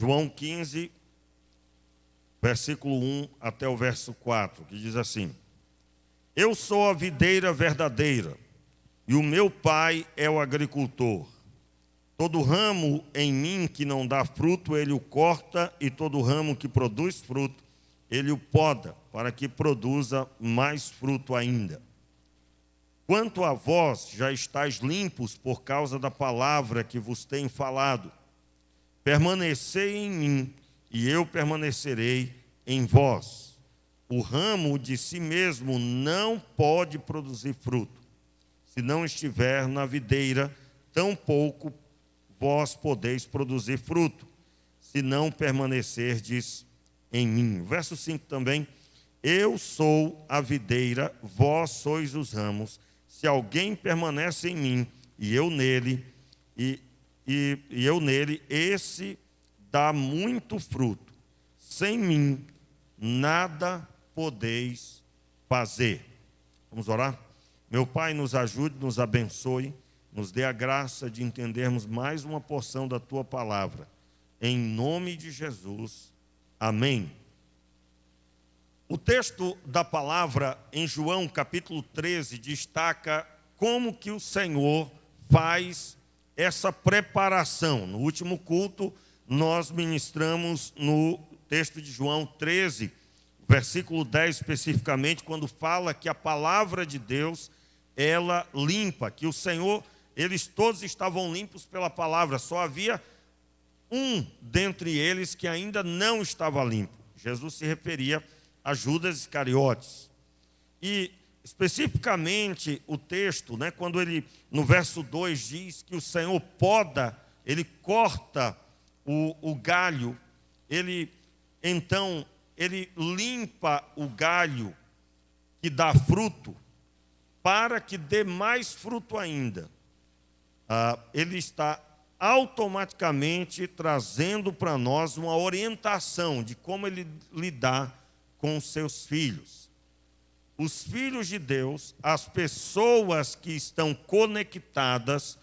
João 15, versículo 1 até o verso 4, que diz assim: Eu sou a videira verdadeira, e o meu pai é o agricultor. Todo ramo em mim que não dá fruto, ele o corta, e todo ramo que produz fruto, ele o poda, para que produza mais fruto ainda. Quanto a vós, já estáis limpos por causa da palavra que vos tenho falado. Permanecei em mim, e eu permanecerei em vós. O ramo de si mesmo não pode produzir fruto, se não estiver na videira, tampouco vós podeis produzir fruto, se não permanecerdes em mim. Verso 5 também: Eu sou a videira, vós sois os ramos. Se alguém permanece em mim, e eu nele, esse dá muito fruto. Sem mim, nada podeis fazer. Vamos orar? Meu Pai, nos ajude, nos abençoe, nos dê a graça de entendermos mais uma porção da Tua palavra. Em nome de Jesus. Amém. O texto da palavra em João capítulo 13 destaca como que o Senhor faz essa preparação. No último culto, nós ministramos no texto de João 13, versículo 10 especificamente, quando fala que a palavra de Deus, ela limpa, que o Senhor, eles todos estavam limpos pela palavra, só havia um dentre eles que ainda não estava limpo. Jesus se referia a Judas Iscariotes. E especificamente o texto, quando ele, no verso 2, diz que o Senhor poda, ele corta o galho, então ele limpa o galho que dá fruto, para que dê mais fruto ainda. Ele está automaticamente trazendo para nós uma orientação de como ele lidar com os seus filhos. Os filhos de Deus, as pessoas que estão conectadas,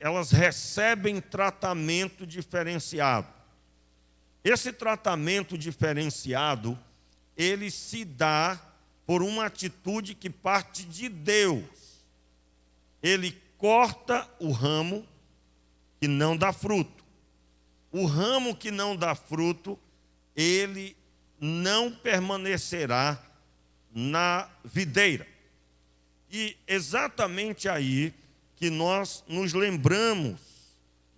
elas recebem tratamento diferenciado. Esse tratamento diferenciado, ele se dá por uma atitude que parte de Deus. Ele corta o ramo que não dá fruto. O ramo que não dá fruto, ele não permanecerá na videira. E exatamente aí que nós nos lembramos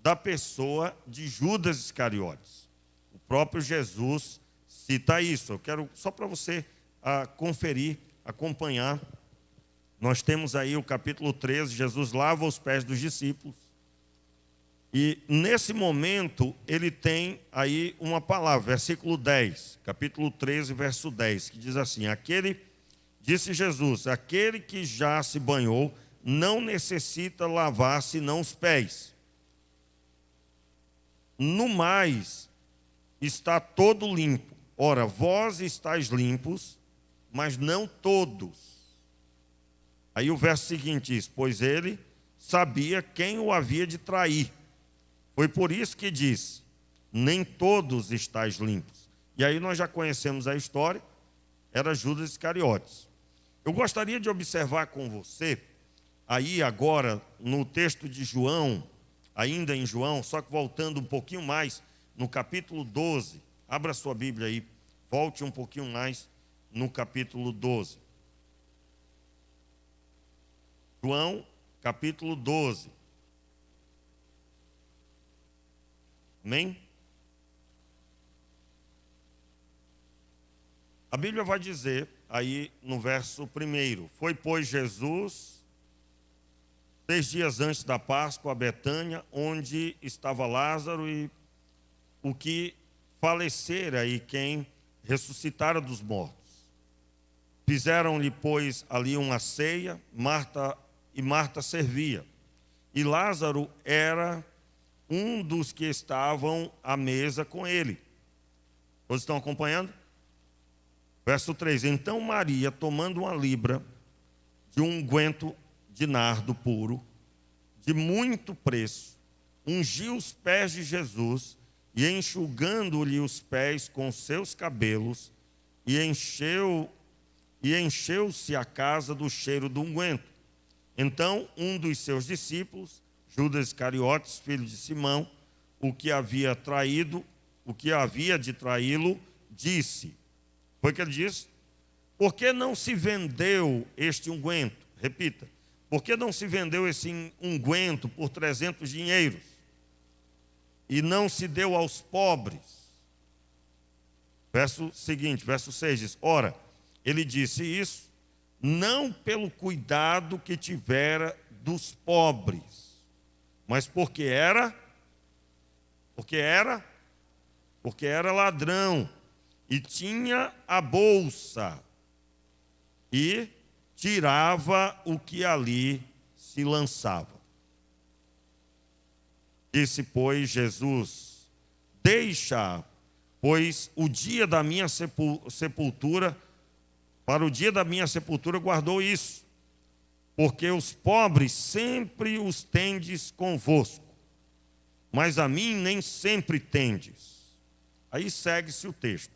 da pessoa de Judas Iscariotes. O próprio Jesus cita isso. Eu quero só para você conferir, acompanhar. Nós temos aí o capítulo 13, Jesus lava os pés dos discípulos. E nesse momento, ele tem aí uma palavra, versículo 10, capítulo 13, verso 10, que diz assim: Disse Jesus, aquele que já se banhou, não necessita lavar senão os pés. No mais, está todo limpo. Ora, vós estáis limpos, mas não todos. Aí o verso seguinte diz: Pois ele sabia quem o havia de trair. Foi por isso que disse, nem todos estáis limpos. E aí nós já conhecemos a história, era Judas Iscariotes. Eu gostaria de observar com você, aí agora, no texto de João, ainda em João, só que voltando um pouquinho mais, no capítulo 12, abra sua Bíblia aí, volte um pouquinho mais no capítulo 12. João, capítulo 12. Amém? A Bíblia vai dizer, aí no verso 1, foi, pois, Jesus, 6 dias antes da Páscoa, a Betânia, onde estava Lázaro e o que falecera e quem ressuscitara dos mortos. Fizeram-lhe, pois, ali uma ceia, Marta servia. E Lázaro era um dos que estavam à mesa com ele. Todos estão acompanhando? Verso 3. Então Maria, tomando uma libra de um unguento de nardo puro, de muito preço, ungiu os pés de Jesus e enxugando-lhe os pés com seus cabelos, e encheu-se a casa do cheiro do unguento. Então um dos seus discípulos, Judas Iscariotes, filho de Simão, o que havia de traí-lo, disse. Foi o que ele disse? Por que não se vendeu este unguento? Repita. Por que não se vendeu esse unguento por 300 dinheiros? E não se deu aos pobres? Verso seguinte, verso 6 diz: ora, ele disse isso não pelo cuidado que tivera dos pobres, mas porque era ladrão e tinha a bolsa e tirava o que ali se lançava. Disse, pois, Jesus: deixa, pois, o dia da minha sepultura, para o dia da minha sepultura guardou isso, porque os pobres sempre os tendes convosco, mas a mim nem sempre tendes. Aí segue-se o texto.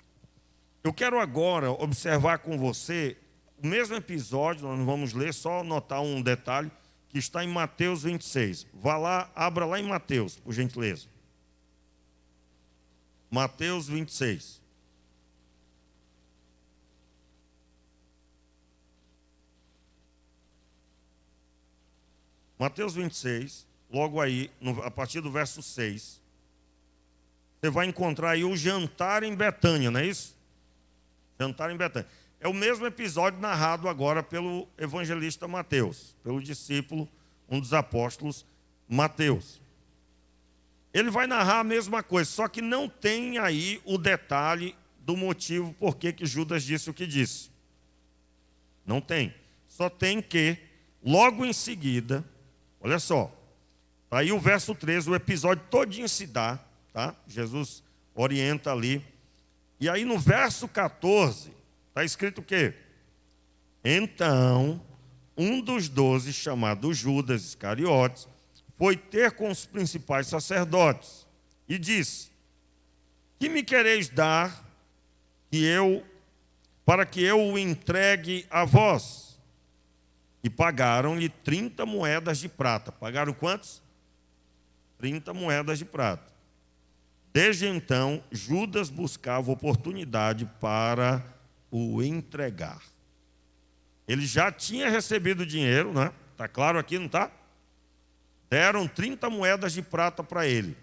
Eu quero agora observar com você o mesmo episódio, nós não vamos ler, só notar um detalhe, que está em Mateus 26. Vá lá, abra lá em Mateus, por gentileza. Mateus 26. Mateus 26, logo aí, a partir do verso 6, você vai encontrar aí o jantar em Betânia, não é isso? Jantar em Betânia. É o mesmo episódio narrado agora pelo evangelista Mateus, pelo discípulo, um dos apóstolos, Mateus. Ele vai narrar a mesma coisa, só que não tem aí o detalhe do motivo por que Judas disse o que disse. Não tem. Só tem que, logo em seguida, olha só, aí o verso 13, o episódio todinho se dá, tá? Jesus orienta ali. E aí no verso 14, está escrito o quê? Então, um dos 12, chamado Judas Iscariotes, foi ter com os principais sacerdotes e disse: que me quereis dar para que eu o entregue a vós? E pagaram-lhe 30 moedas de prata. Pagaram quantos? 30 moedas de prata. Desde então, Judas buscava oportunidade para o entregar. Ele já tinha recebido dinheiro, né? Está claro aqui, não está? Deram 30 moedas de prata para ele.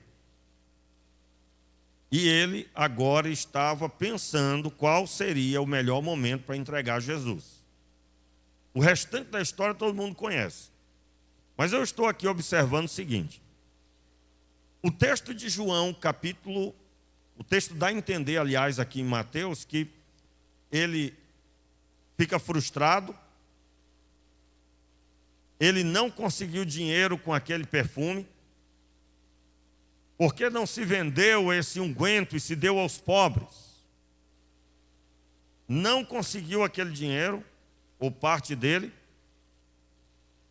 E ele agora estava pensando qual seria o melhor momento para entregar Jesus. O restante da história todo mundo conhece. Mas eu estou aqui observando o seguinte. O texto de João, o texto dá a entender, aliás, aqui em Mateus, que ele fica frustrado, ele não conseguiu dinheiro com aquele perfume, por que não se vendeu esse unguento e se deu aos pobres? Não conseguiu aquele dinheiro, ou parte dele,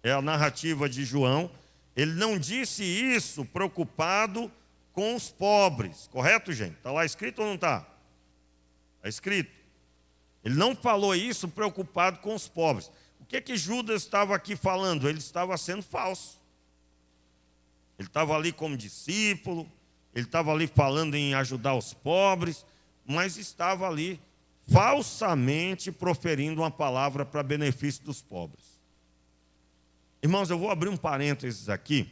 é a narrativa de João. Ele não disse isso preocupado com os pobres, correto, gente? Está lá escrito ou não está? Está escrito. Ele não falou isso preocupado com os pobres. O que Judas estava aqui falando? Ele estava sendo falso. Ele estava ali como discípulo, ele estava ali falando em ajudar os pobres, mas estava ali falsamente proferindo uma palavra para benefício dos pobres. Irmãos, eu vou abrir um parênteses aqui.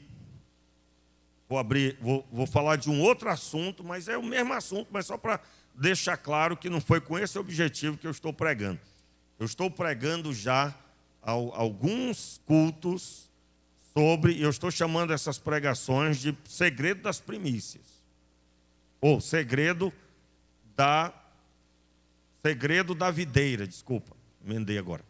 Vou falar de um outro assunto, mas é o mesmo assunto, mas só para deixar claro que não foi com esse objetivo que eu estou pregando. Eu estou pregando já alguns cultos eu estou chamando essas pregações de segredo das primícias. Ou segredo da videira, desculpa, emendei agora.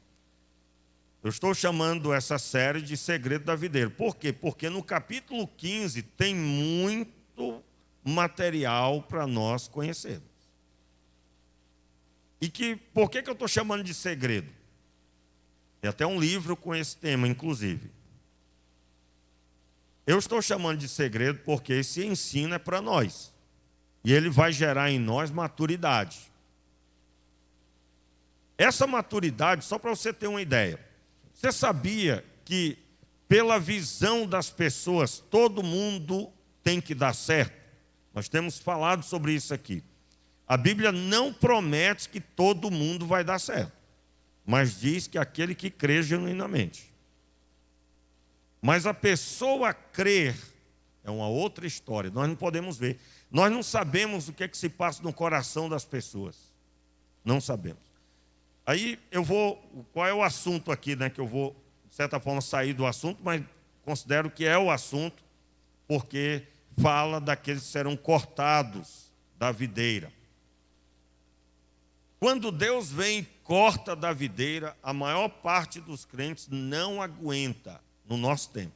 Eu estou chamando essa série de segredo da videira. Por quê? Porque no capítulo 15 tem muito material para nós conhecermos. E por que eu estou chamando de segredo? Tem até um livro com esse tema, inclusive. Eu estou chamando de segredo porque esse ensino é para nós. E ele vai gerar em nós maturidade. Essa maturidade, só para você ter uma ideia, você sabia que, pela visão das pessoas, todo mundo tem que dar certo? Nós temos falado sobre isso aqui. A Bíblia não promete que todo mundo vai dar certo, mas diz que aquele que crê genuinamente. Mas a pessoa crer é uma outra história, nós não podemos ver. Nós não sabemos o que é que se passa no coração das pessoas. Não sabemos. Aí qual é o assunto aqui, né? Que eu vou, de certa forma, sair do assunto, mas considero que é o assunto, porque fala daqueles que serão cortados da videira. Quando Deus vem e corta da videira, a maior parte dos crentes não aguenta no nosso tempo.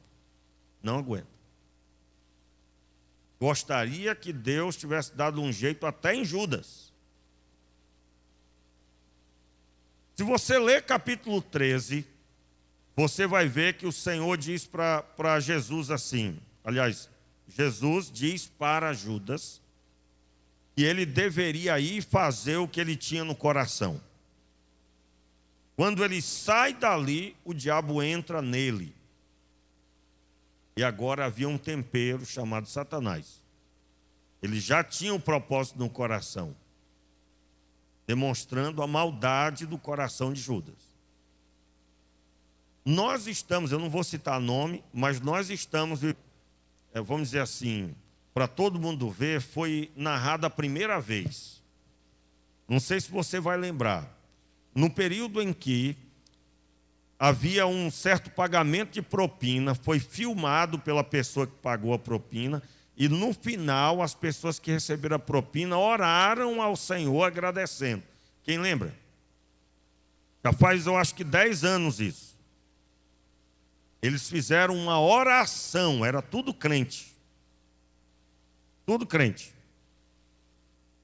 Não aguenta. Gostaria que Deus tivesse dado um jeito até em Judas. Se você ler capítulo 13, você vai ver que o Senhor diz para Jesus assim, aliás, Jesus diz para Judas que ele deveria ir fazer o que ele tinha no coração. Quando ele sai dali, o diabo entra nele. E agora havia um tempero chamado Satanás. Ele já tinha um propósito no coração, demonstrando a maldade do coração de Judas. Nós estamos, eu não vou citar nome, mas nós estamos, vamos dizer assim, para todo mundo ver, foi narrado a primeira vez. Não sei se você vai lembrar. No período em que havia um certo pagamento de propina, foi filmado pela pessoa que pagou a propina, e no final as pessoas que receberam a propina oraram ao Senhor agradecendo. Quem lembra? Já faz, eu acho que 10 anos isso. Eles fizeram uma oração, era tudo crente. Tudo crente.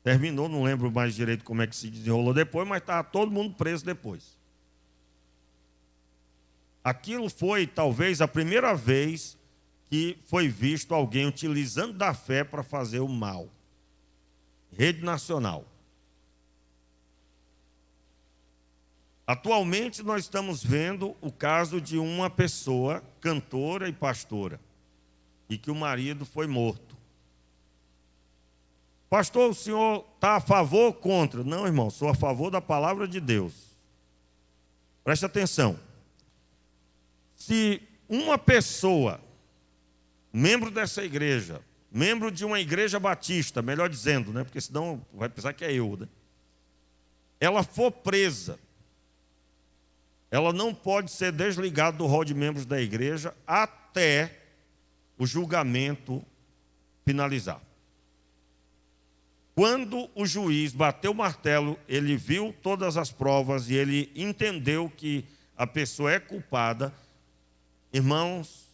Terminou, não lembro mais direito como é que se desenrolou depois, mas estava todo mundo preso depois. Aquilo foi, talvez, a primeira vez que foi visto alguém utilizando da fé para fazer o mal. Rede nacional. Atualmente, nós estamos vendo o caso de uma pessoa, cantora e pastora, e que o marido foi morto. Pastor, o senhor está a favor ou contra? Não, irmão, sou a favor da palavra de Deus. Preste atenção. Se uma pessoa, membro dessa igreja, membro de uma igreja batista, melhor dizendo, né? Porque senão vai pensar que é eu, né? Ela for presa, ela não pode ser desligada do rol de membros da igreja até o julgamento finalizar. Quando o juiz bateu o martelo, ele viu todas as provas e ele entendeu que a pessoa é culpada. Irmãos,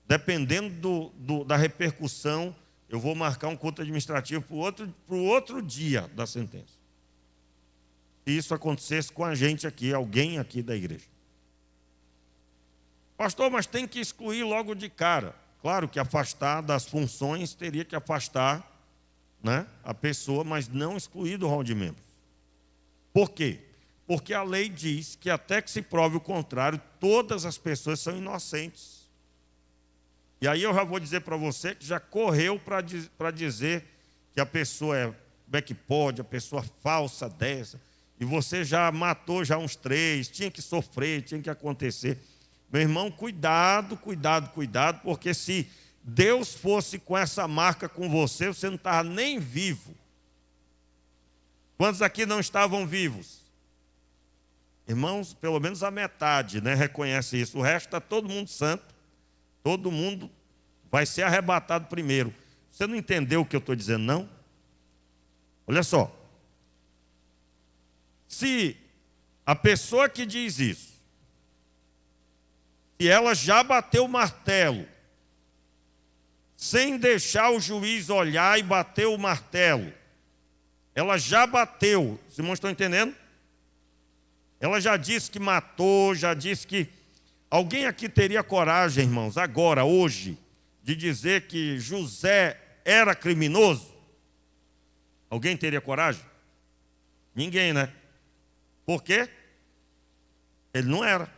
dependendo da repercussão, eu vou marcar um culto administrativo para o outro dia da sentença. Se isso acontecesse com a gente aqui, alguém aqui da igreja. Pastor, mas tem que excluir logo de cara. Claro que afastar das funções, teria que afastar, né, a pessoa, mas não excluir do rol de membros. Por quê? Porque a lei diz que até que se prove o contrário, todas as pessoas são inocentes. E aí eu já vou dizer para você que já correu para dizer que a pessoa como é que pode, a pessoa falsa dessa, e você já matou já uns 3, tinha que sofrer, tinha que acontecer. Meu irmão, cuidado, cuidado, cuidado, porque se Deus fosse com essa marca com você, você não estava nem vivo. Quantos aqui não estavam vivos? Irmãos, pelo menos a metade, né, reconhece isso. O resto está todo mundo santo. Todo mundo vai ser arrebatado primeiro. Você não entendeu o que eu estou dizendo, não? Olha só. Se a pessoa que diz isso, se ela já bateu o martelo, sem deixar o juiz olhar e bater o martelo, ela já bateu, os irmãos estão entendendo? Ela já disse que matou, já disse que... Alguém aqui teria coragem, irmãos, agora, hoje, de dizer que José era criminoso? Alguém teria coragem? Ninguém, né? Por quê? Ele não era.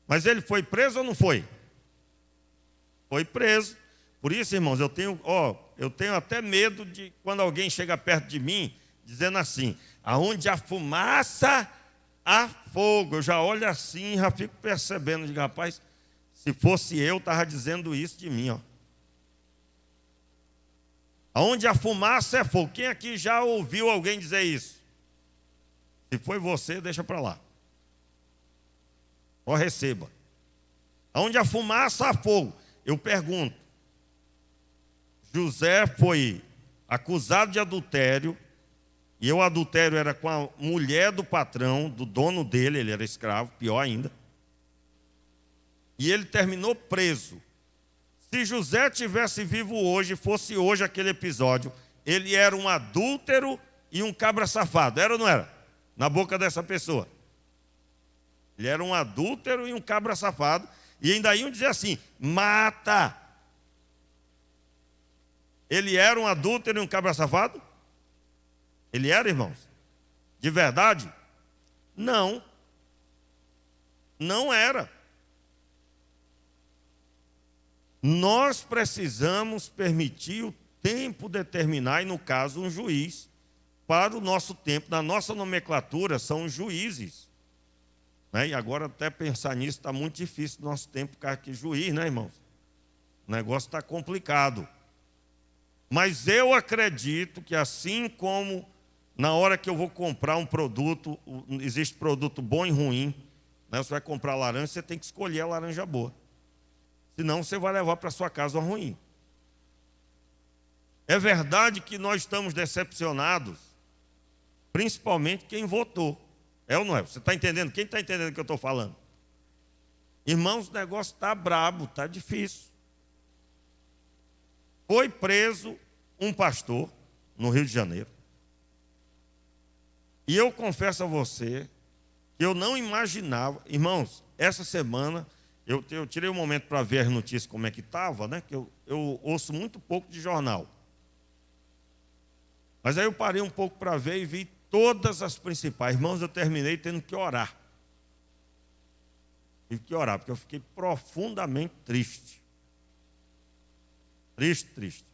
Mas ele foi preso ou não foi? Foi preso. Por isso, irmãos, eu tenho até medo de quando alguém chega perto de mim, dizendo assim, aonde há fumaça, há fogo. Eu já olho assim, já fico percebendo, digo, rapaz, se fosse eu, estava dizendo isso de mim, ó. Aonde a fumaça é fogo. Quem aqui já ouviu alguém dizer isso? Se foi você, deixa para lá. Ó, receba. Aonde a fumaça há fogo. Eu pergunto. José foi acusado de adultério. E o adultério era com a mulher do patrão, do dono dele. Ele era escravo, pior ainda. E ele terminou preso. Se José tivesse vivo hoje, fosse hoje aquele episódio, ele era um adúltero e um cabra safado. Era ou não era? Na boca dessa pessoa. Ele era um adúltero e um cabra safado. E ainda iam dizer assim, mata. Ele era um adúltero e um cabra safado? Ele era, irmãos? De verdade? Não. Não era. Nós precisamos permitir o tempo determinar, e no caso um juiz, para o nosso tempo. Na nossa nomenclatura são juízes. Né? E agora até pensar nisso está muito difícil no nosso tempo, porque aqui juiz, né, irmãos? O negócio está complicado. Mas eu acredito que assim como na hora que eu vou comprar um produto, existe produto bom e ruim, né? Você vai comprar laranja, você tem que escolher a laranja boa. Senão você vai levar para sua casa uma ruim. É verdade que nós estamos decepcionados, principalmente quem votou. É ou não é? Você está entendendo? Quem está entendendo o que eu estou falando? Irmãos, o negócio está brabo, está difícil. Foi preso um pastor no Rio de Janeiro. E eu confesso a você que eu não imaginava, irmãos, essa semana eu tirei um momento para ver as notícias como é que estava, né? Que eu ouço muito pouco de jornal. Mas aí eu parei um pouco para ver e vi todas as principais. Irmãos, eu terminei tendo que orar. Tive que orar, porque eu fiquei profundamente triste. Triste.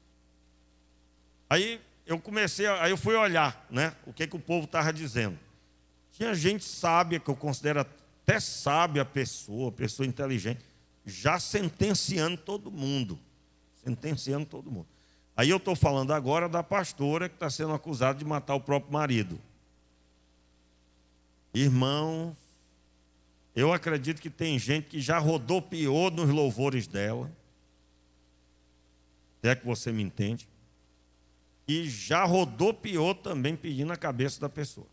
Aí eu fui olhar, né? O que o povo estava dizendo. Tinha gente sábia, que eu considero até sábia pessoa inteligente, já sentenciando todo mundo. Aí eu estou falando agora da pastora que está sendo acusada de matar o próprio marido. Irmãos, eu acredito que tem gente que já rodopiou nos louvores dela, se é que você me entende, e já rodopiou também pedindo a cabeça da pessoa.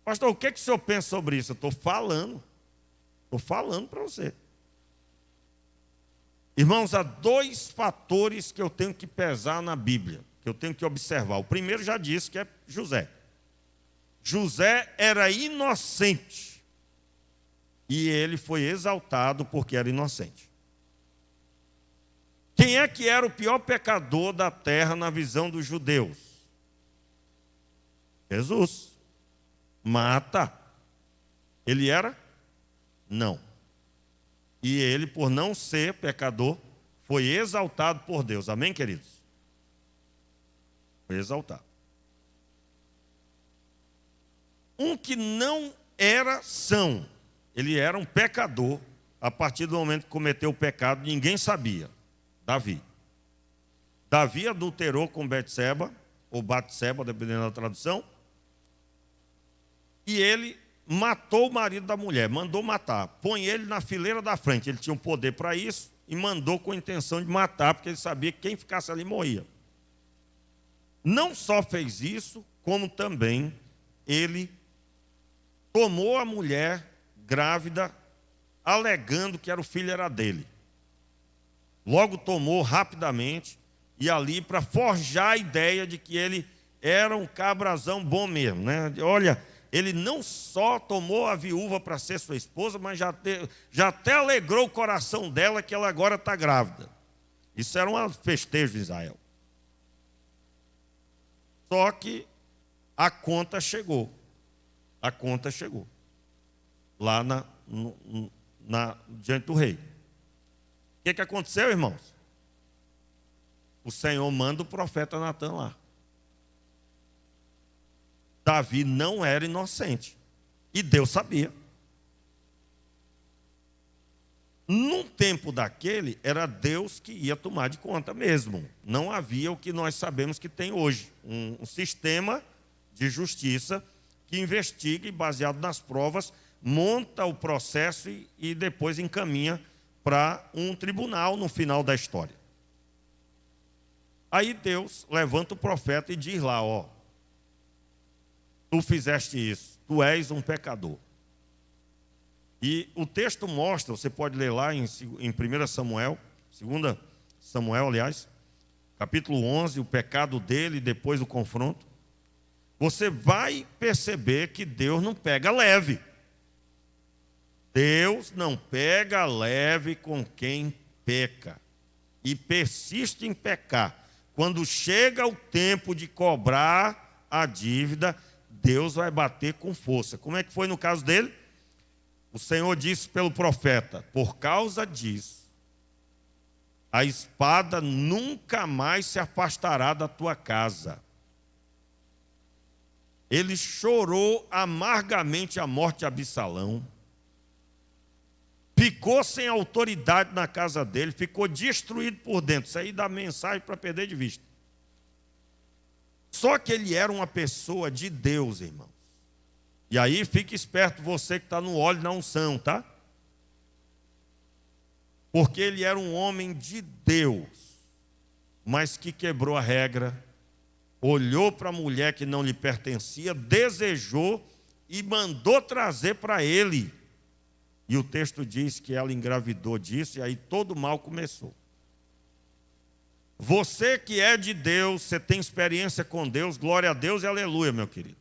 Pastor, o que o senhor pensa sobre isso? Eu estou falando para você. Irmãos, há dois fatores que eu tenho que pesar na Bíblia, que eu tenho que observar. O primeiro já disse que é José. José era inocente e ele foi exaltado porque era inocente. Quem é que era o pior pecador da terra na visão dos judeus? Jesus. Mata. Ele era? Não. E ele, por não ser pecador, foi exaltado por Deus. Amém, queridos? Foi exaltado. Um que não era são. Ele era um pecador. A partir do momento que cometeu o pecado, ninguém sabia. Davi. Davi adulterou com Betseba, ou Batseba, dependendo da tradução. E ele matou o marido da mulher, mandou matar. Põe ele na fileira da frente. Ele tinha um poder para isso e mandou com a intenção de matar, porque ele sabia que quem ficasse ali morria. Não só fez isso, como também ele tomou a mulher grávida, alegando que o filho era dele. Logo tomou rapidamente, e ali para forjar a ideia de que ele era um cabrazão bom mesmo, né? Olha, ele não só tomou a viúva para ser sua esposa, mas já até alegrou o coração dela que ela agora está grávida. Isso era um festejo de Israel. Só que a conta chegou. A conta chegou. Lá diante do rei. O que aconteceu, irmãos? O Senhor manda o profeta Natan lá. Davi não era inocente. E Deus sabia. Num tempo daquele, era Deus que ia tomar de conta mesmo. Não havia o que nós sabemos que tem hoje. Um sistema de justiça que investiga e, baseado nas provas, monta o processo e depois encaminha para um tribunal no final da história. Aí Deus levanta o profeta e diz lá, ó, tu fizeste isso, tu és um pecador. E o texto mostra, você pode ler lá em 1 Samuel, 2 Samuel, aliás, capítulo 11, o pecado dele e depois o confronto. Você vai perceber que Deus não pega leve. Deus não pega leve com quem peca e persiste em pecar. Quando chega o tempo de cobrar a dívida, Deus vai bater com força. Como é que foi no caso dele? O Senhor disse pelo profeta, por causa disso, a espada nunca mais se afastará da tua casa. Ele chorou amargamente a morte de Absalão, ficou sem autoridade na casa dele, ficou destruído por dentro. Isso aí dá mensagem para perder de vista. Só que ele era uma pessoa de Deus, irmão. E aí fique esperto você que está no óleo na unção, tá? Porque ele era um homem de Deus, mas que quebrou a regra, olhou para a mulher que não lhe pertencia, desejou e mandou trazer para ele. E o texto diz que ela engravidou disso, e aí todo o mal começou. Você que é de Deus, você tem experiência com Deus, glória a Deus e aleluia, meu querido.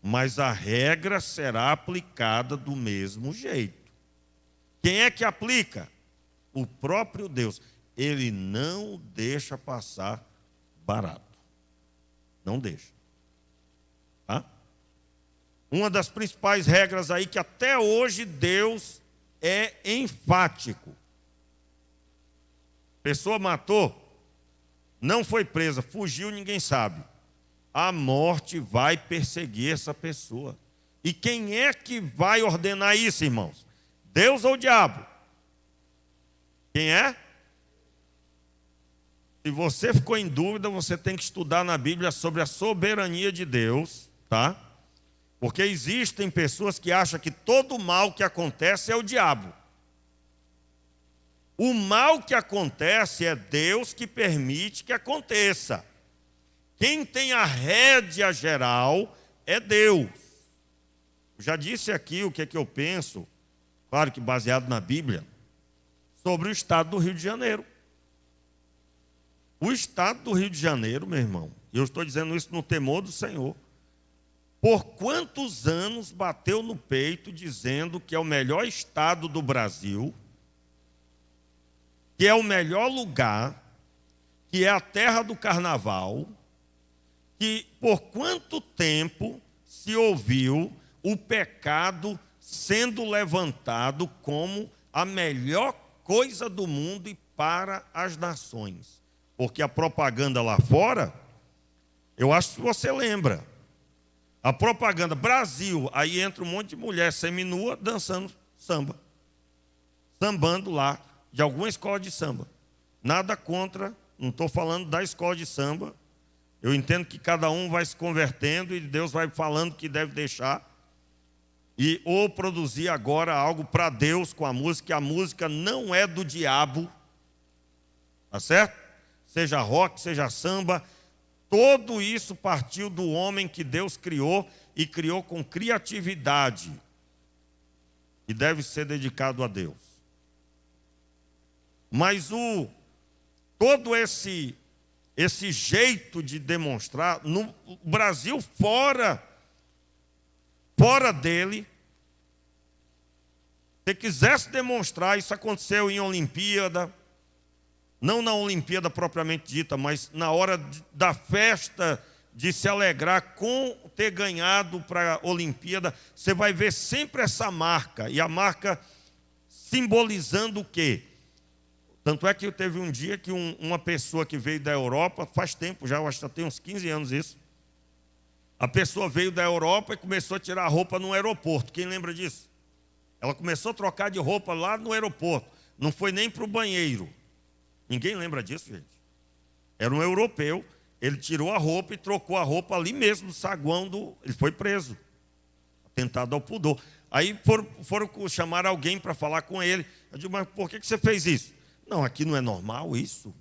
Mas a regra será aplicada do mesmo jeito. Quem é que aplica? O próprio Deus. Ele não deixa passar barato. Não deixa. Tá? Uma das principais regras aí que até hoje Deus é enfático. Pessoa matou, não foi presa, fugiu, ninguém sabe. A morte vai perseguir essa pessoa. E quem é que vai ordenar isso, irmãos? Deus ou o diabo? Quem é? Se você ficou em dúvida, você tem que estudar na Bíblia sobre a soberania de Deus, tá? Porque existem pessoas que acham que todo mal que acontece é o diabo. O mal que acontece é Deus que permite que aconteça. Quem tem a rédea geral é Deus. Eu já disse aqui o que é que eu penso, claro que baseado na Bíblia, sobre o estado do Rio de Janeiro. O estado do Rio de Janeiro, meu irmão, eu estou dizendo isso no temor do Senhor, por quantos anos bateu no peito dizendo que é o melhor estado do Brasil, que é o melhor lugar, que é a terra do carnaval, que por quanto tempo se ouviu o pecado sendo levantado como a melhor coisa do mundo e para as nações. Porque a propaganda lá fora, eu acho que você lembra, a propaganda Brasil, aí entra um monte de mulher seminua dançando samba, sambando lá, de alguma escola de samba. Nada contra, não estou falando da escola de samba. Eu entendo que cada um vai se convertendo e Deus vai falando que deve deixar. E ou produzir agora algo para Deus com a música, que a música não é do diabo. Tá certo? Seja rock, seja samba. Tudo isso partiu do homem que Deus criou e criou com criatividade. E deve ser dedicado a Deus. Mas todo esse jeito de demonstrar, no Brasil fora dele, se quisesse demonstrar, isso aconteceu em Olimpíada, não na Olimpíada propriamente dita, mas na hora da festa de se alegrar com ter ganhado para a Olimpíada, você vai ver sempre essa marca, e a marca simbolizando o quê? Tanto é que teve um dia que uma pessoa que veio da Europa, faz tempo já, eu acho que já tem uns 15 anos isso, a pessoa veio da Europa e começou a tirar a roupa no aeroporto. Quem lembra disso? Ela começou a trocar de roupa lá no aeroporto, não foi nem para o banheiro. Ninguém lembra disso, gente? Era um europeu, ele tirou a roupa e trocou a roupa ali mesmo no saguão ele foi preso, atentado ao pudor. Aí foram chamar alguém para falar com ele. Eu digo, mas por que você fez isso? Não, aqui não é normal isso.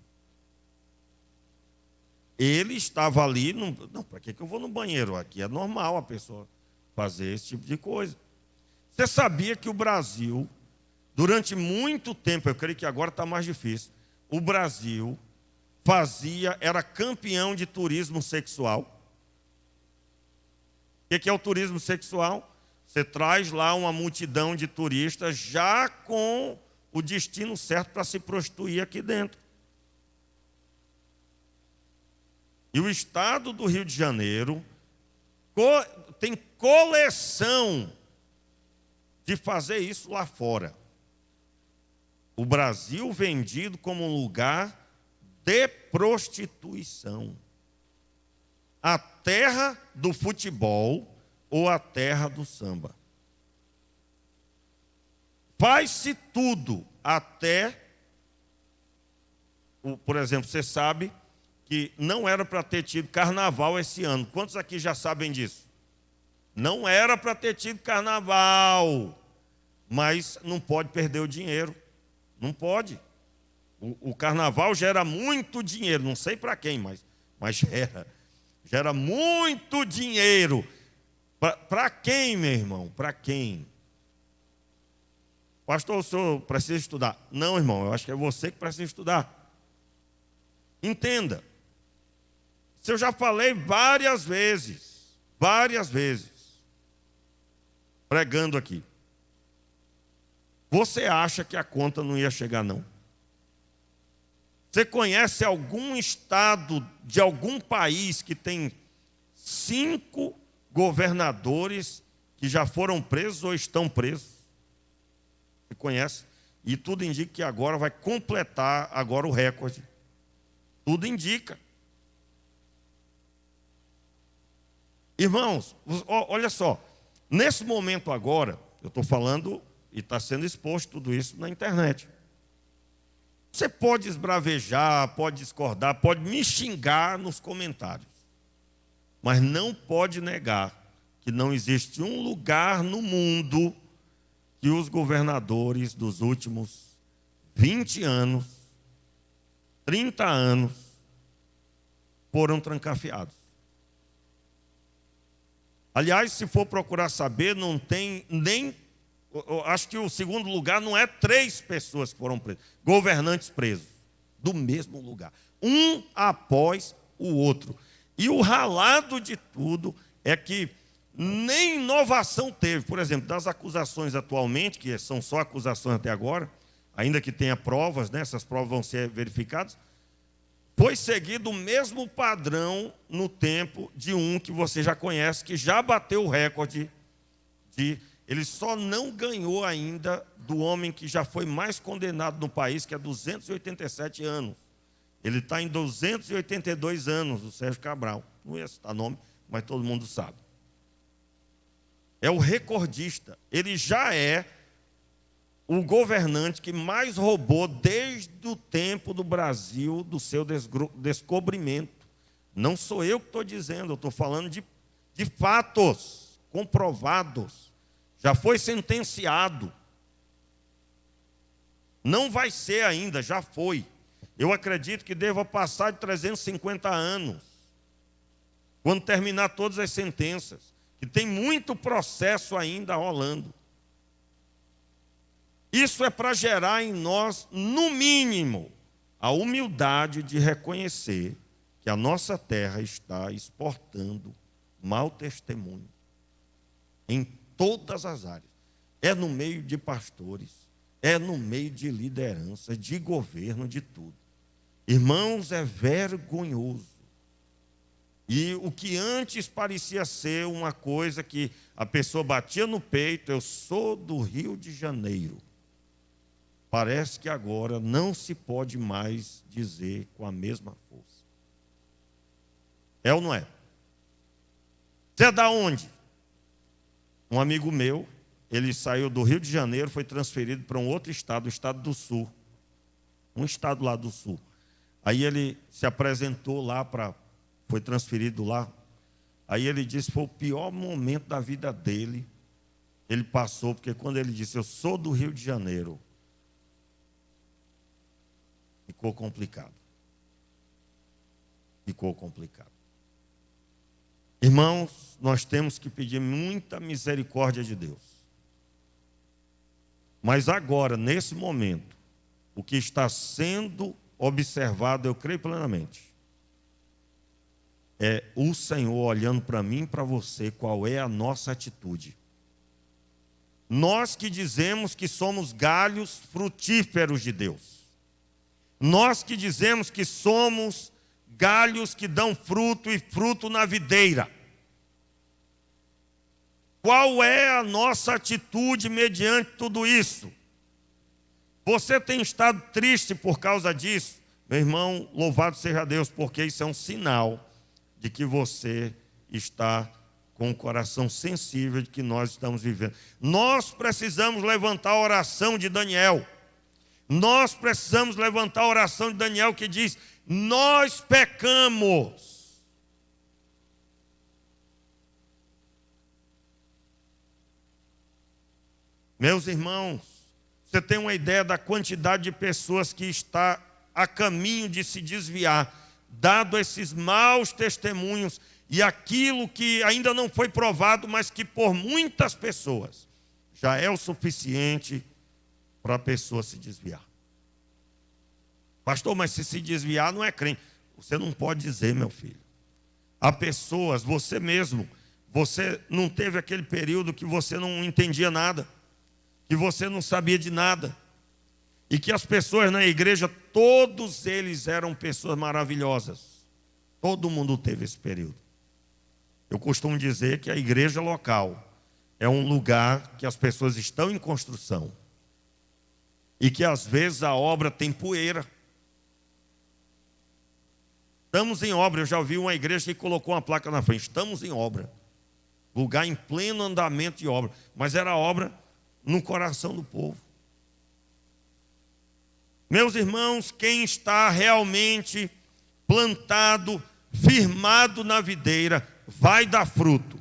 Ele estava ali, não, para que eu vou no banheiro? Aqui é normal a pessoa fazer esse tipo de coisa. Você sabia que o Brasil, durante muito tempo, eu creio que agora está mais difícil, o Brasil era campeão de turismo sexual. O que é o turismo sexual? Você traz lá uma multidão de turistas já com o destino certo para se prostituir aqui dentro. E o estado do Rio de Janeiro tem coleção de fazer isso lá fora. O Brasil vendido como um lugar de prostituição. A terra do futebol ou a terra do samba. Faz-se tudo até, por exemplo, você sabe que não era para ter tido carnaval esse ano. Quantos aqui já sabem disso? Não era para ter tido carnaval, mas não pode perder o dinheiro. Não pode. O carnaval gera muito dinheiro, não sei para quem, mas gera muito dinheiro. Para quem, meu irmão? Para quem? Pastor, o senhor precisa estudar. Não, irmão, eu acho que é você que precisa estudar. Entenda. Se eu já falei várias vezes, pregando aqui. Você acha que a conta não ia chegar, não? Você conhece algum estado de algum país que tem 5 governadores que já foram presos ou estão presos? Você conhece? E tudo indica que agora vai completar agora o recorde. Tudo indica. Irmãos, olha só. Nesse momento agora, eu estou falando e está sendo exposto tudo isso na internet. Você pode esbravejar, pode discordar, pode me xingar nos comentários. Mas não pode negar que não existe um lugar no mundo que os governadores dos últimos 20 anos, 30 anos, foram trancafiados. Aliás, se for procurar saber, não tem nem... Eu acho que o segundo lugar não é 3 pessoas que foram presas, governantes presos, do mesmo lugar, um após o outro. E o ralado de tudo é que nem inovação teve. Por exemplo, das acusações atualmente, que são só acusações até agora, ainda que tenha provas, né, essas provas vão ser verificadas, foi seguido o mesmo padrão no tempo de um que você já conhece, que já bateu o recorde de... Ele só não ganhou ainda do homem que já foi mais condenado no país, que é 287 anos. Ele está em 282 anos, o Sérgio Cabral. Não ia citar nome, mas todo mundo sabe. É o recordista. Ele já é o governante que mais roubou desde o tempo do Brasil, do seu descobrimento. Não sou eu que estou dizendo, eu estou falando de fatos comprovados. Já foi sentenciado. Não vai ser ainda, já foi. Eu acredito que deva passar de 350 anos, quando terminar todas as sentenças, que tem muito processo ainda rolando. Isso é para gerar em nós, no mínimo, a humildade de reconhecer que a nossa terra está exportando mau testemunho em todas as áreas. É no meio de pastores, é no meio de liderança, de governo, de tudo. Irmãos, é vergonhoso. E o que antes parecia ser uma coisa que a pessoa batia no peito, eu sou do Rio de Janeiro. Parece que agora não se pode mais dizer com a mesma força. É ou não é? Você é da onde? Um amigo meu, ele saiu do Rio de Janeiro, foi transferido para um outro estado, o estado do Sul. Um estado lá do Sul. Aí ele se apresentou lá foi transferido lá. Aí ele disse que foi o pior momento da vida dele. Ele passou, porque quando ele disse, eu sou do Rio de Janeiro, ficou complicado. Ficou complicado. Irmãos, nós temos que pedir muita misericórdia de Deus. Mas agora, nesse momento, o que está sendo observado, eu creio plenamente, é o Senhor olhando para mim e para você, qual é a nossa atitude. Nós que dizemos que somos galhos frutíferos de Deus. Nós que dizemos que somos galhos que dão fruto e fruto na videira. Qual é a nossa atitude mediante tudo isso? Você tem estado triste por causa disso? Meu irmão, louvado seja Deus, porque isso é um sinal de que você está com o coração sensível de que nós estamos vivendo. Nós precisamos levantar a oração de Daniel. Nós precisamos levantar a oração de Daniel que diz, nós pecamos. Meus irmãos, você tem uma ideia da quantidade de pessoas que está a caminho de se desviar, dado esses maus testemunhos e aquilo que ainda não foi provado, mas que por muitas pessoas já é o suficiente para a pessoa se desviar. Pastor, mas se desviar não é crente. Você não pode dizer, meu filho. Há pessoas, você mesmo, você não teve aquele período que você não entendia nada, que você não sabia de nada, e que as pessoas na igreja, todos eles eram pessoas maravilhosas. Todo mundo teve esse período. Eu costumo dizer que a igreja local é um lugar que as pessoas estão em construção e que às vezes a obra tem poeira. Estamos em obra. Eu já vi uma igreja que colocou uma placa na frente, estamos em obra. Lugar em pleno andamento de obra. Mas era obra no coração do povo. Meus irmãos, quem está realmente plantado, firmado na videira, vai dar fruto.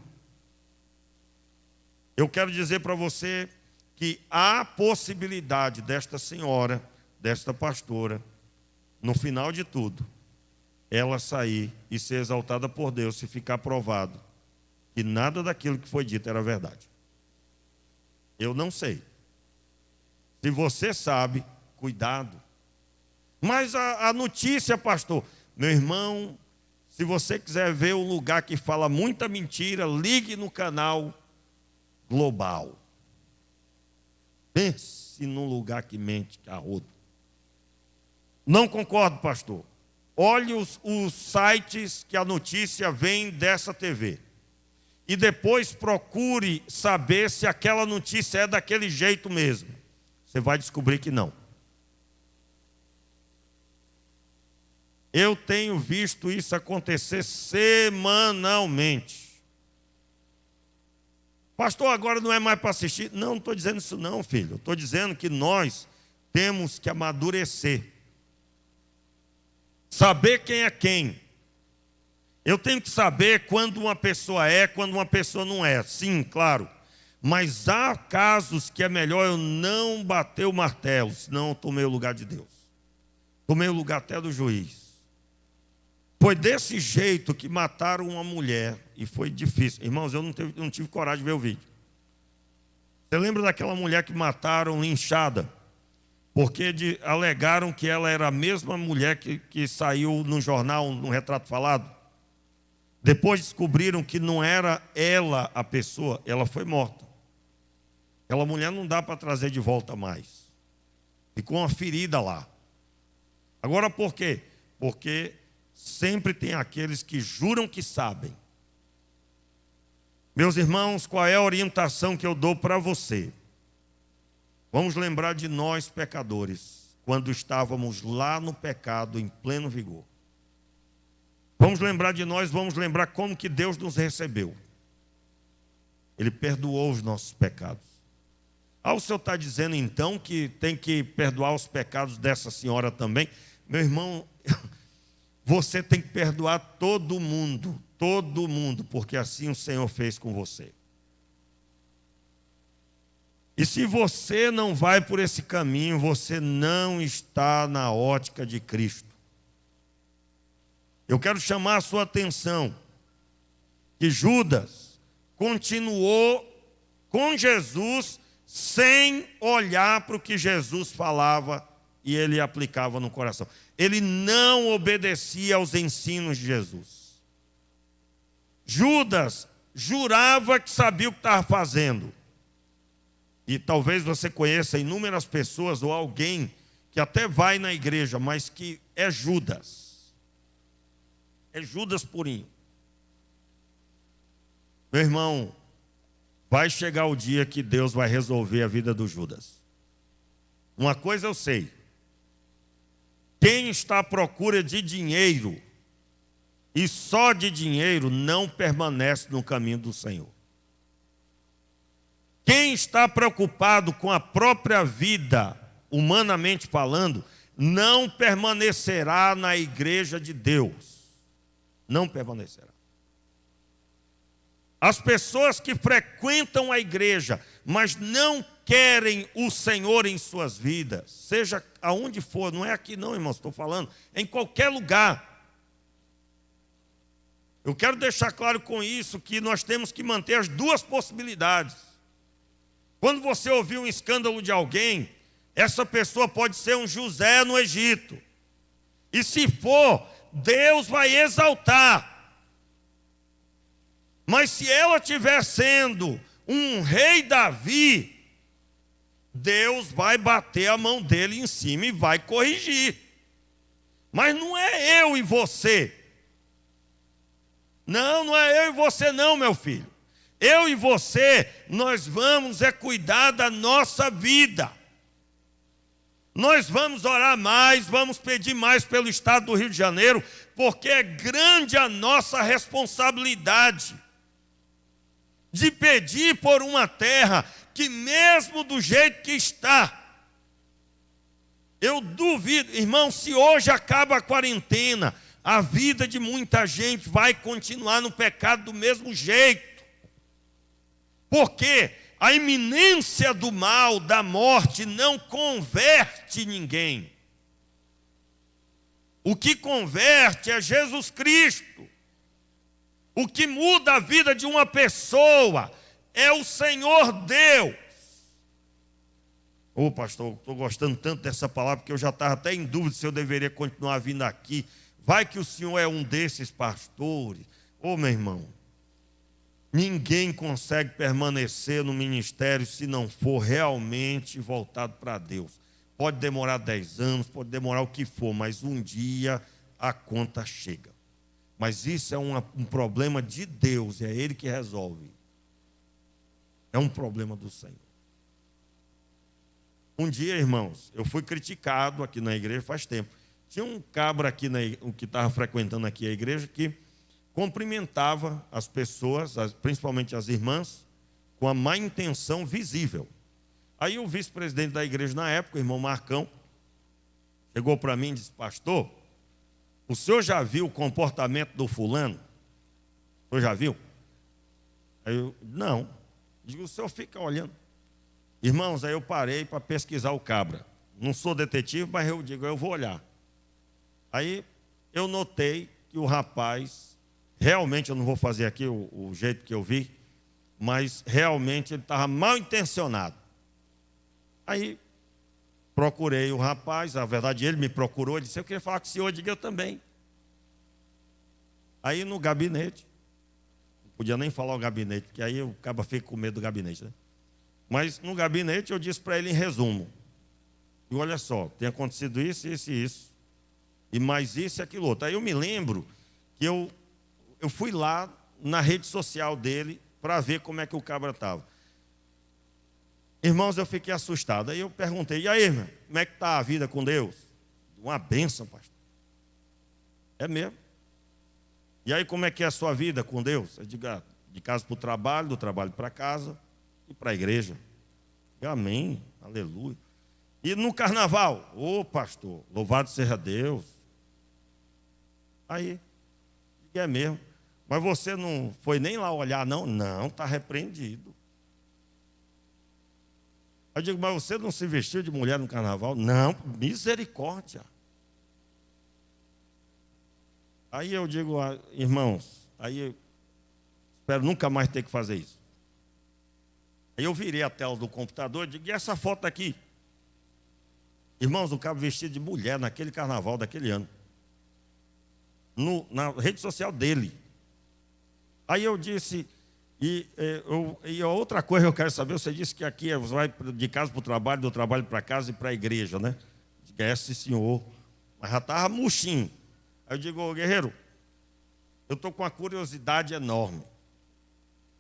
Eu quero dizer para você que há possibilidade desta senhora, desta pastora, no final de tudo, ela sair e ser exaltada por Deus, se ficar provado que nada daquilo que foi dito era verdade. Eu não sei. Se você sabe, cuidado. Mas a notícia, pastor, meu irmão, se você quiser ver o lugar que fala muita mentira, ligue no canal Global. Pense num lugar que mente, que arrodo. Não concordo, pastor. Olhe os sites que a notícia vem dessa TV. E depois procure saber se aquela notícia é daquele jeito mesmo. Você vai descobrir que não. Eu tenho visto isso acontecer semanalmente. Pastor, agora não é mais para assistir? Não estou dizendo isso não, filho. Estou dizendo que nós temos que amadurecer. Saber quem é quem. Eu tenho que saber quando uma pessoa é, quando uma pessoa não é. Sim, claro. Mas há casos que é melhor eu não bater o martelo, senão eu tomei o lugar de Deus. Tomei o lugar até do juiz. Foi desse jeito que mataram uma mulher e foi difícil. Irmãos, eu não tive coragem de ver o vídeo. Você lembra daquela mulher que mataram linchada? Porque alegaram que ela era a mesma mulher que saiu no jornal, no retrato falado. Depois descobriram que não era ela a pessoa, ela foi morta. Aquela mulher não dá para trazer de volta mais. Ficou uma ferida lá. Agora por quê? Porque sempre tem aqueles que juram que sabem. Meus irmãos, qual é a orientação que eu dou para você? Vamos lembrar de nós pecadores, quando estávamos lá no pecado em pleno vigor. Vamos lembrar de nós, vamos lembrar como que Deus nos recebeu. Ele perdoou os nossos pecados. O senhor está dizendo então que tem que perdoar os pecados dessa senhora também? Meu irmão, você tem que perdoar todo mundo, porque assim o Senhor fez com você. E se você não vai por esse caminho, você não está na ótica de Cristo. Eu quero chamar a sua atenção que Judas continuou com Jesus sem olhar para o que Jesus falava e ele aplicava no coração. Ele não obedecia aos ensinos de Jesus. Judas jurava que sabia o que estava fazendo. E talvez você conheça inúmeras pessoas ou alguém que até vai na igreja, mas que é Judas. É Judas purinho. Meu irmão, vai chegar o dia que Deus vai resolver a vida do Judas. Uma coisa eu sei. Quem está à procura de dinheiro e só de dinheiro não permanece no caminho do Senhor. Quem está preocupado com a própria vida, humanamente falando, não permanecerá na igreja de Deus. Não permanecerá. As pessoas que frequentam a igreja, mas não querem o Senhor em suas vidas, seja aonde for, não é aqui não, irmãos, estou falando, em qualquer lugar. Eu quero deixar claro com isso que nós temos que manter as duas possibilidades. Quando você ouvir um escândalo de alguém, essa pessoa pode ser um José no Egito. E se for, Deus vai exaltar. Mas se ela estiver sendo um rei Davi, Deus vai bater a mão dele em cima e vai corrigir. Mas não é eu e você. Não é eu e você não, meu filho. Eu e você, nós vamos cuidar da nossa vida. Nós vamos orar mais, vamos pedir mais pelo estado do Rio de Janeiro, porque é grande a nossa responsabilidade de pedir por uma terra que mesmo do jeito que está, eu duvido, irmão, se hoje acaba a quarentena, a vida de muita gente vai continuar no pecado do mesmo jeito. Porque a iminência do mal, da morte, não converte ninguém. O que converte é Jesus Cristo. O que muda a vida de uma pessoa é o Senhor Deus. Pastor, estou gostando tanto dessa palavra que eu já estava até em dúvida se eu deveria continuar vindo aqui. Vai que o senhor é um desses pastores. Meu irmão, ninguém consegue permanecer no ministério se não for realmente voltado para Deus. Pode demorar 10 anos, pode demorar o que for, mas um dia a conta chega. Mas isso é um problema de Deus, é Ele que resolve. É um problema do Senhor. Um dia, irmãos, eu fui criticado aqui na igreja faz tempo. Tinha um cabra aqui que estava frequentando aqui a igreja que cumprimentava as pessoas, principalmente as irmãs, com a má intenção visível. Aí o vice-presidente da igreja na época, o irmão Marcão, chegou para mim e disse: pastor, o senhor já viu o comportamento do fulano? O senhor já viu? Aí eu, não. Digo, o senhor fica olhando. Irmãos, aí eu parei para pesquisar o cabra. Não sou detetive, mas eu digo, eu vou olhar. Aí eu notei que o rapaz, realmente, eu não vou fazer aqui o jeito que eu vi, mas realmente ele estava mal intencionado. Aí procurei o rapaz, na verdade ele me procurou, ele disse: eu queria falar com o senhor. Eu digo, eu também. Aí no gabinete, não podia nem falar o gabinete, porque aí o cara fica com medo do gabinete, né? Mas no gabinete eu disse para ele em resumo: e olha só, tem acontecido isso, isso e isso. e mais isso e aquilo outro. Aí eu me lembro que eu fui lá na rede social dele para ver como é que o cabra estava. Irmãos, eu fiquei assustado. Aí eu perguntei, e aí, irmão, como é que está a vida com Deus? Uma bênção, pastor. É mesmo. E aí, como é que é a sua vida com Deus? Eu digo, de casa para o trabalho, do trabalho para casa e para a igreja. Amém, aleluia. E no carnaval, pastor, louvado seja Deus. Aí, é mesmo. Mas você não foi nem lá olhar, não? Não, está repreendido. Aí eu digo, mas você não se vestiu de mulher no carnaval? Não, misericórdia. Aí eu digo, irmãos, aí eu espero nunca mais ter que fazer isso. Aí eu virei a tela do computador e digo, e essa foto aqui? Irmãos, o cabo vestido de mulher naquele carnaval daquele ano. Na rede social dele. Aí eu disse, e outra coisa que eu quero saber, você disse que aqui você vai de casa para o trabalho, do trabalho para casa e para a igreja, né? Sim, senhor. Mas já estava murchinho. Aí eu digo, guerreiro, eu estou com uma curiosidade enorme.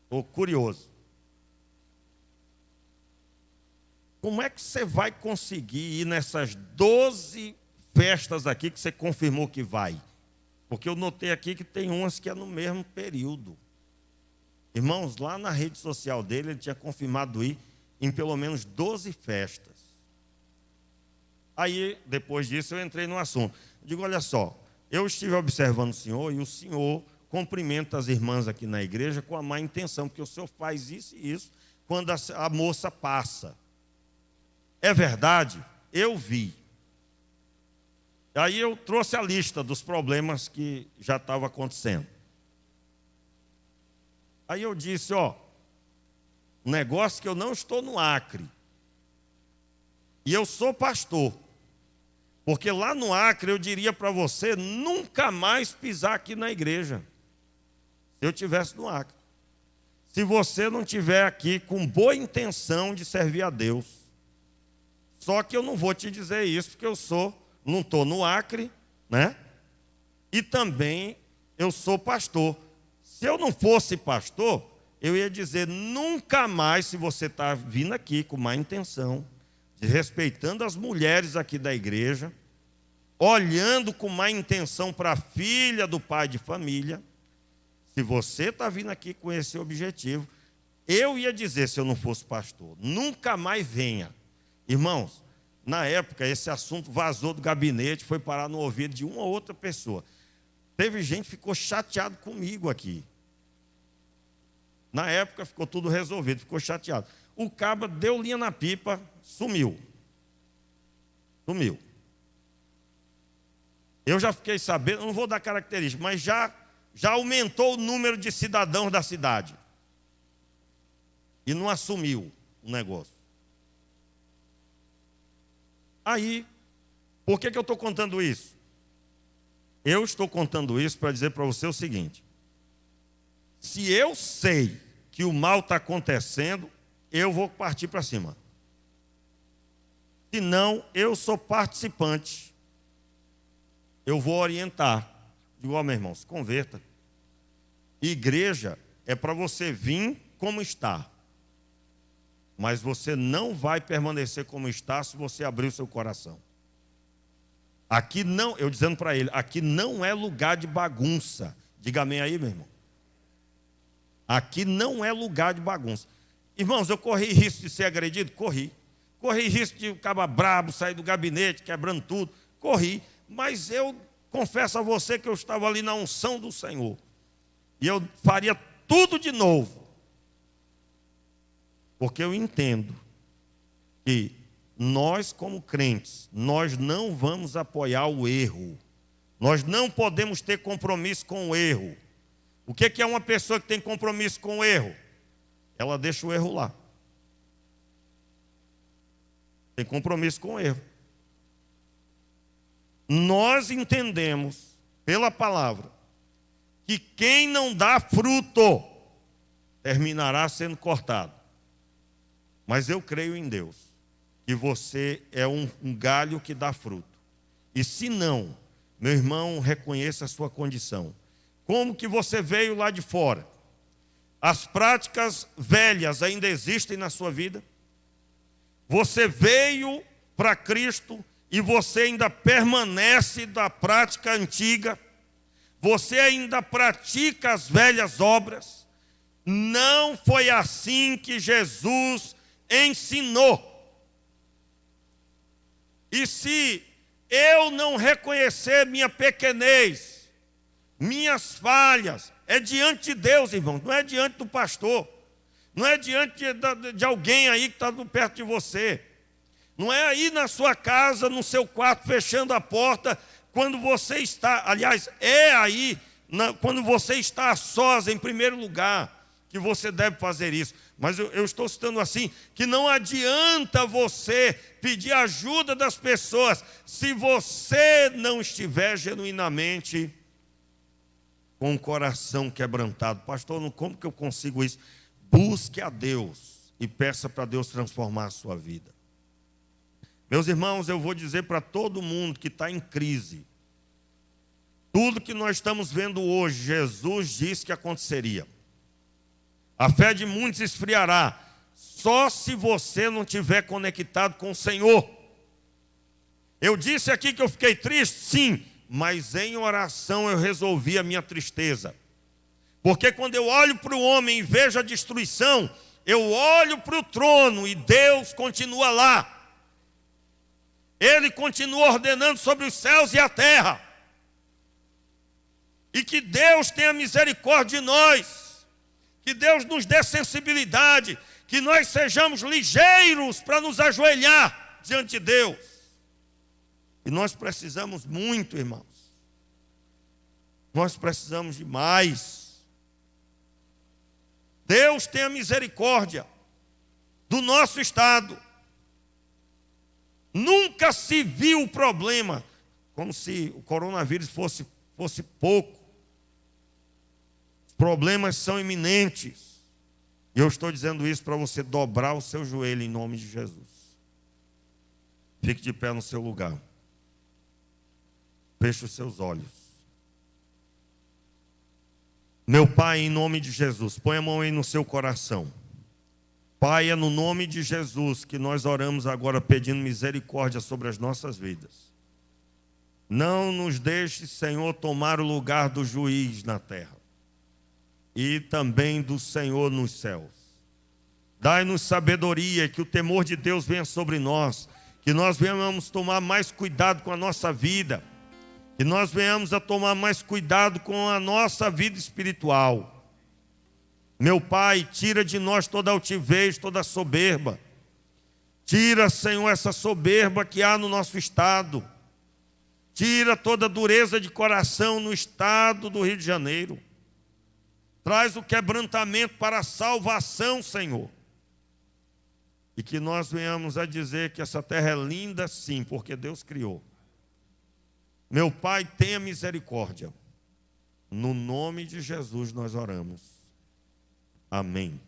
Estou curioso. Como é que você vai conseguir ir nessas 12 festas aqui que você confirmou que vai? Porque eu notei aqui que tem umas que é no mesmo período. Irmãos, lá na rede social dele, ele tinha confirmado ir em pelo menos 12 festas. Aí, depois disso, eu entrei no assunto. Eu digo, olha só, eu estive observando o senhor e o senhor cumprimenta as irmãs aqui na igreja com a má intenção, porque o senhor faz isso e isso quando a moça passa. É verdade? Eu vi. Aí eu trouxe a lista dos problemas que já estavam acontecendo. Aí eu disse, um negócio que eu não estou no Acre. E eu sou pastor. Porque lá no Acre eu diria para você nunca mais pisar aqui na igreja. Se eu estivesse no Acre. Se você não estiver aqui com boa intenção de servir a Deus. Só que eu não vou te dizer isso, porque não estou no Acre, né? E também eu sou pastor. Se eu não fosse pastor, eu ia dizer, nunca mais, se você está vindo aqui com má intenção, desrespeitando as mulheres aqui da igreja, olhando com má intenção para a filha do pai de família, se você está vindo aqui com esse objetivo, eu ia dizer, se eu não fosse pastor, nunca mais venha. Irmãos, na época, esse assunto vazou do gabinete, foi parar no ouvido de uma ou outra pessoa. Teve gente que ficou chateado comigo aqui. Na época, ficou tudo resolvido, ficou chateado. O caba deu linha na pipa, sumiu. Sumiu. Eu já fiquei sabendo, não vou dar característica, mas já aumentou o número de cidadãos da cidade. E não assumiu o negócio. Aí, por que eu estou contando isso? Eu estou contando isso para dizer para você o seguinte. Se eu sei que o mal está acontecendo, eu vou partir para cima. Se não, eu sou participante. Eu vou orientar. Digo, meu irmão, se converta. Igreja é para você vir como está. Mas você não vai permanecer como está se você abrir o seu coração. Aqui não, eu dizendo para ele, aqui não é lugar de bagunça. Diga amém aí, meu irmão. Aqui não é lugar de bagunça. Irmãos, eu corri risco de ser agredido? Corri. Corri risco de ficar brabo, sair do gabinete, quebrando tudo? Corri. Mas eu confesso a você que eu estava ali na unção do Senhor. E eu faria tudo de novo. Porque eu entendo que nós, como crentes, nós não vamos apoiar o erro. Nós não podemos ter compromisso com o erro. O que é uma pessoa que tem compromisso com o erro? Ela deixa o erro lá. Tem compromisso com o erro. Nós entendemos, pela palavra, que quem não dá fruto terminará sendo cortado. Mas eu creio em Deus, que você é um galho que dá fruto. E se não, meu irmão, reconheça a sua condição. Como que você veio lá de fora? As práticas velhas ainda existem na sua vida? Você veio para Cristo e você ainda permanece da prática antiga? Você ainda pratica as velhas obras? Não foi assim que Jesus ensinou. E se eu não reconhecer minha pequenez, minhas falhas, é diante de Deus, irmão, não é diante do pastor, não é diante de alguém aí que está perto de você, não é aí na sua casa, no seu quarto, fechando a porta, quando você está, aliás, é aí, quando você está a sós, em primeiro lugar, que você deve fazer isso. Mas eu estou citando assim, que não adianta você pedir ajuda das pessoas, se você não estiver genuinamente com o coração quebrantado. Pastor, como que eu consigo isso? Busque a Deus e peça para Deus transformar a sua vida. Meus irmãos, eu vou dizer para todo mundo que está em crise, tudo que nós estamos vendo hoje, Jesus disse que aconteceria. A fé de muitos esfriará, só se você não estiver conectado com o Senhor. Eu disse aqui que eu fiquei triste, sim, mas em oração eu resolvi a minha tristeza. Porque quando eu olho para o homem e vejo a destruição, eu olho para o trono e Deus continua lá. Ele continua ordenando sobre os céus e a terra. E que Deus tenha misericórdia de nós. Que Deus nos dê sensibilidade, que nós sejamos ligeiros para nos ajoelhar diante de Deus. E nós precisamos muito, irmãos. Nós precisamos demais. Deus tenha misericórdia do nosso estado. Nunca se viu o problema, como se o coronavírus fosse pouco. Problemas são iminentes. E eu estou dizendo isso para você dobrar o seu joelho em nome de Jesus. Fique de pé no seu lugar. Feche os seus olhos. Meu Pai, em nome de Jesus, põe a mão aí no seu coração. Pai, é no nome de Jesus que nós oramos agora pedindo misericórdia sobre as nossas vidas. Não nos deixe, Senhor, tomar o lugar do juiz na terra. E também do Senhor nos céus. Dai-nos sabedoria, que o temor de Deus venha sobre nós, que nós venhamos tomar mais cuidado com a nossa vida, que nós venhamos a tomar mais cuidado com a nossa vida espiritual. Meu Pai, tira de nós toda altivez, toda soberba. Tira, Senhor, essa soberba que há no nosso estado. Tira toda dureza de coração no estado do Rio de Janeiro. Traz o quebrantamento para a salvação, Senhor. E que nós venhamos a dizer que essa terra é linda sim, porque Deus criou. Meu Pai, tenha misericórdia. No nome de Jesus nós oramos. Amém.